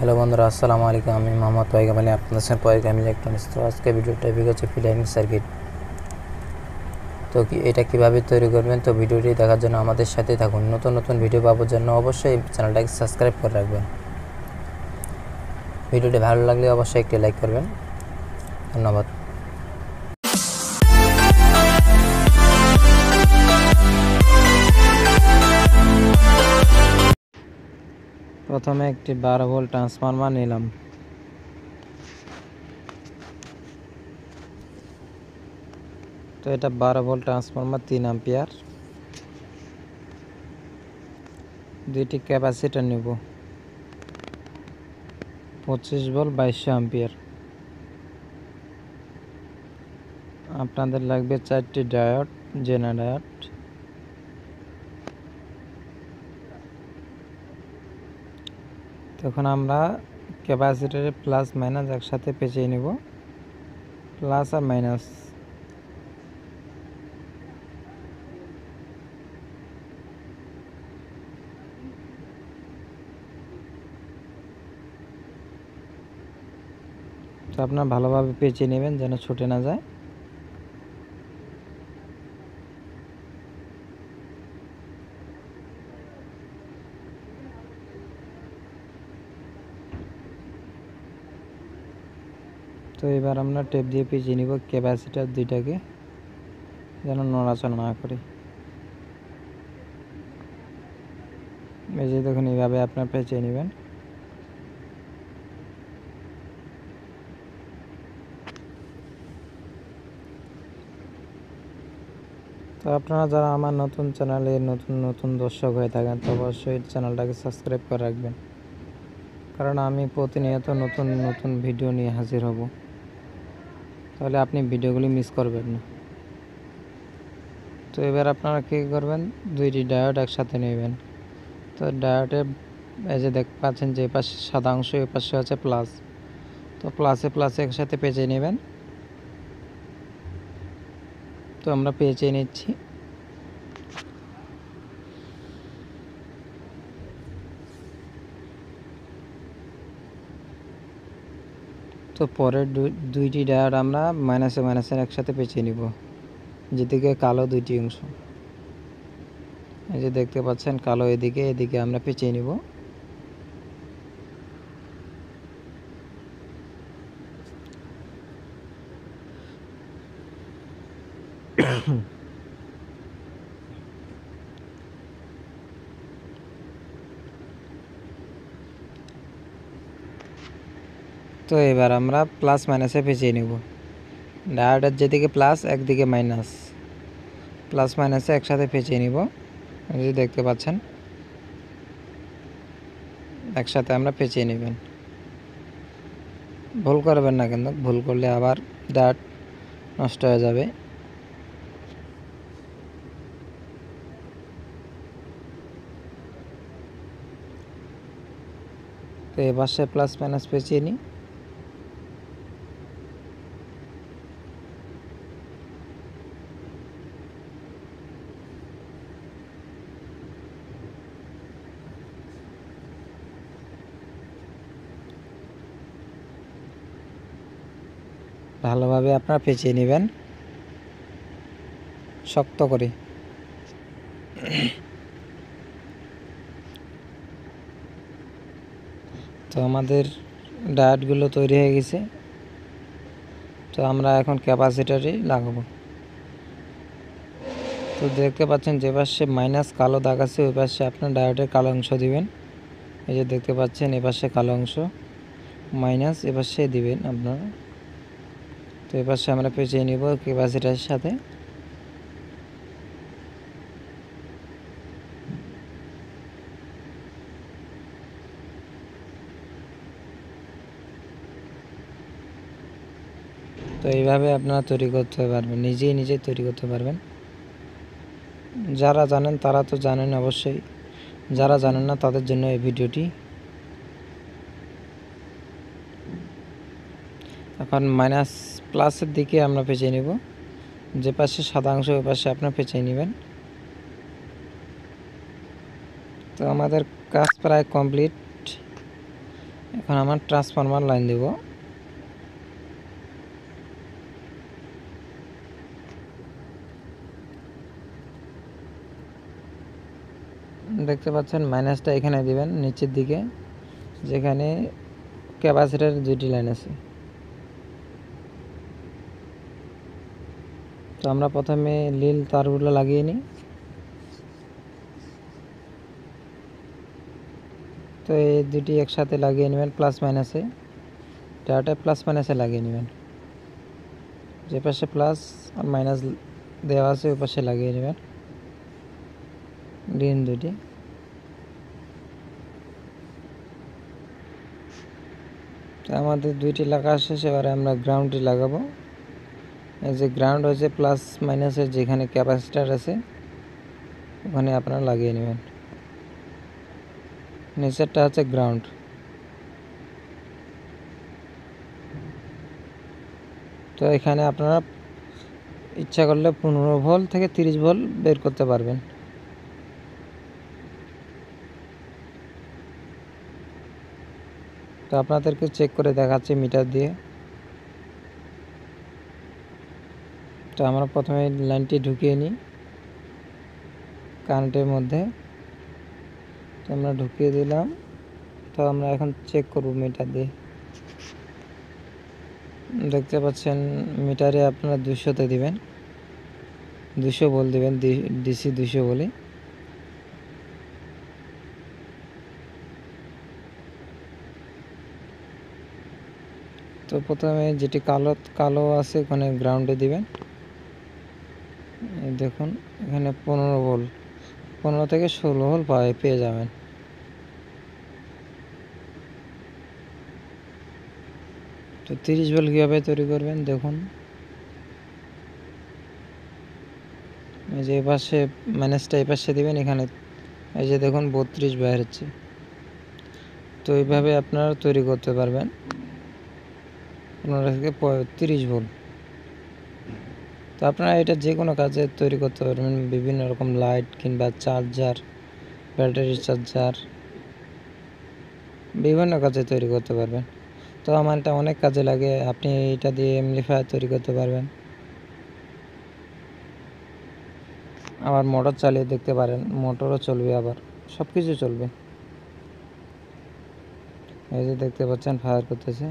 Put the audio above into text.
Hello बंधुरा अस्सलामु आलैकुम আমি মোহাম্মদ পয়গাম আলী আপনাদের সাথে পয়গাম ইলেকট্রনিক্স। তো আজকে ভিডিওর টপিক হচ্ছে ফিল্টারিং সার্কিট। তো এটা কিভাবে তৈরি করবেন, তো ভিডিওটি দেখার জন্য আমাদের সাথেই থাকুন। নতুন নতুন ভিডিও পাওয়ার জন্য অবশ্যই চ্যানেলটাকে সাবস্ক্রাইব করে রাখবেন। ভিডিওটি ভালো লাগলে অবশ্যই একটি লাইক করবেন। ধন্যবাদ। প্রথমে একটি 12 ভোল্ট ট্রান্সফরমার নিলাম। তো এটা 12 ভোল্ট ট্রান্সফরমার 3 অ্যাম্পিয়ার। দুইটি ক্যাপাসিটর নেব 25 ভোল্ট 2200 অ্যাম্পিয়ার। আপনাদের লাগবে 4টি ডায়োড, জেনা ডায়োড। তখন আমরা ক্যাপাসিটরের প্লাস মাইনাস একসাথে পেঁচিয়ে নেব, প্লাস আর মাইনাস। তো আপনারা ভালোভাবে পেঁচিয়ে নেবেন যেন ছুটে না যায়। তো এবার আমরা টেপ দিয়ে পেঁচিয়ে নিব ক্যাপাসিটর দুইটাকে যেন নড়াচড়া না করে। এই যে দেখুন, এইভাবে আপনার পেঁচিয়ে নেবেন। তো আপনারা যারা আমার নতুন চ্যানেলে নতুন দর্শক হয়ে থাকেন, তো অবশ্যই চ্যানেলটাকে সাবস্ক্রাইব করে রাখবেন, কারণ আমি প্রতিনিয়ত নতুন ভিডিও নিয়ে হাজির হব। তাহলে আপনি ভিডিওগুলি মিস করবেন না। তো এবার আপনারা কী করবেন, দুইটি ডায়োড একসাথে নেবেন। তো ডায়োডের এই যে দেখতে পাচ্ছেন যে পাশে সাদা অংশ, এই পাশে হচ্ছে প্লাস। তো প্লাসে একসাথে পেঁচিয়ে নেবেন। তো আমরা পেঁচিয়ে নিচ্ছি। তো পরের দুইটি ডায়োড আমরা মাইনাসে একসাথে পেঁচিয়ে নিব, যেদিকে কালো দুইটি অংশ। এই যে দেখতে পাচ্ছেন কালো এদিকে আমরা পেঁচিয়ে নিব। তো এবার আমরা প্লাস মাইনাসে পেঁচিয়ে নেব। ডায়োডের যেদিকে প্লাস একদিকে মাইনাস, প্লাস মাইনাসে একসাথে পেঁচিয়ে নিব। এই যে দেখতে পাচ্ছেন একসাথে আমরা পেঁচিয়ে নেবেন। ভুল করবেন না, কিন্তু ভুল করলে আবার ডায়োড নষ্ট হয়ে যাবে। তো এবার সে প্লাস মাইনাস পেঁচিয়ে নিই। ভালোভাবে আপনারা পেঁচিয়ে নেবেন শক্ত করে। তো আমাদের ডায়োডগুলো তৈরি হয়ে গেছে। তো আমরা এখন ক্যাপাসিটরই লাগাবো। তো দেখতে পাচ্ছেন যে পাশে মাইনাস কালো দাগ আছে, ওই পাশে আপনার ডায়োডের কালো অংশ দিবেন। এই যে দেখতে পাচ্ছেন এ পাশে কালো অংশ মাইনাস, এ পাশে দিবেন আপনারা। তো এ পাশে আমরা পেঁচিয়ে নিব ক্যাপাসিটরের সাথে। তো এইভাবে আপনারা তৈরি করতে পারবেন, নিজেই তৈরি করতে পারবেন। যারা জানেন তারা তো জানেন অবশ্যই, যারা জানেন না তাদের জন্য এই ভিডিওটি। এখন মাইনাস প্লাসের দিকে আমরা পেঁচিয়ে নেব, যে পাশে সাদা অংশ ওই পাশে আপনার পেঁচিয়ে নেবেন। তো আমাদের কাজ প্রায় কমপ্লিট। এখন আমার ট্রান্সফরমার লাইন দেব। দেখতে পাচ্ছেন মাইনাসটা এখানে দিবেন নিচের দিকে, যেখানে ক্যাপাসিটরের দুইটি লাইন আছে। তো আমরা প্রথমে নীল তারগুলো লাগিয়ে নিই। তো এই দুটি একসাথে লাগিয়ে নেবেন প্লাস মাইনাসে, ডাটা প্লাস মাইনাসে লাগিয়ে নেবেন। যে পাশে প্লাস আর মাইনাস দেওয়া আছে ওই পাশে লাগিয়ে নেবেন গ্রিন দুটি। তো আমাদের দুইটি লাগা শেষ, এবারে আমরা গ্রাউন্ডটি লাগাবো। এই যে গ্রাউন্ড হয়েছে প্লাস মাইনাসের যেখানে ক্যাপাসিটার আছে ওখানে আপনারা লাগিয়ে নেবেন। নিচেরটা হচ্ছে গ্রাউন্ড। তো এখানে আপনারা ইচ্ছা করলে 15 ভোল্ট থেকে 30 ভোল্ট বের করতে পারবেন। তো আপনাদেরকে চেক করে দেখাচ্ছি মিটার দিয়ে। তো আমরা প্রথমে লাইনটি ঢুকিয়ে নিই কারেন্টের মধ্যে। তো আমরা ঢুকিয়ে দিলাম। তো আমরা এখন চেক করব মিটার দিয়ে। দেখতে পাচ্ছেন মিটারে আপনারা 200তে দিবেন, 200 ভোল্ট দিবেন, ডিসি 200 বলে। তো প্রথমে যেটি কালো আছে ওখানে গ্রাউন্ডে দিবেন। দেখুন এখানে 15 ভোল্ট, 15 থেকে 16 ভোল্ট পেয়ে যাবেন। তো 30 ভোল্ট কীভাবে তৈরি করবেন দেখুন। এই যে এপাশে মাইনাসটা এই পাশে দেবেন, এখানে এই যে দেখুন 32 বাইর হচ্ছে। তো এইভাবে আপনারা তৈরি করতে পারবেন 15 থেকে 30 ভোল্ট। তো আপনারা এটা যে কোনো কাজে তৈরি করতে পারবেন, বিভিন্ন রকম লাইট কিংবা চার্জার, ব্যাটারি চার্জার, বিভিন্ন কাজে তৈরি করতে পারবেন। তো আমার এটা অনেক কাজে লাগে। আপনি এটা দিয়ে অ্যামপ্লিফায়ার তৈরি করতে পারবেন, আবার মোটর চালিয়ে দেখতে পারেন, মোটরও চলবে, আবার সব কিছু চলবে। এই যে দেখতে পাচ্ছেন ফায়ার করতেছে।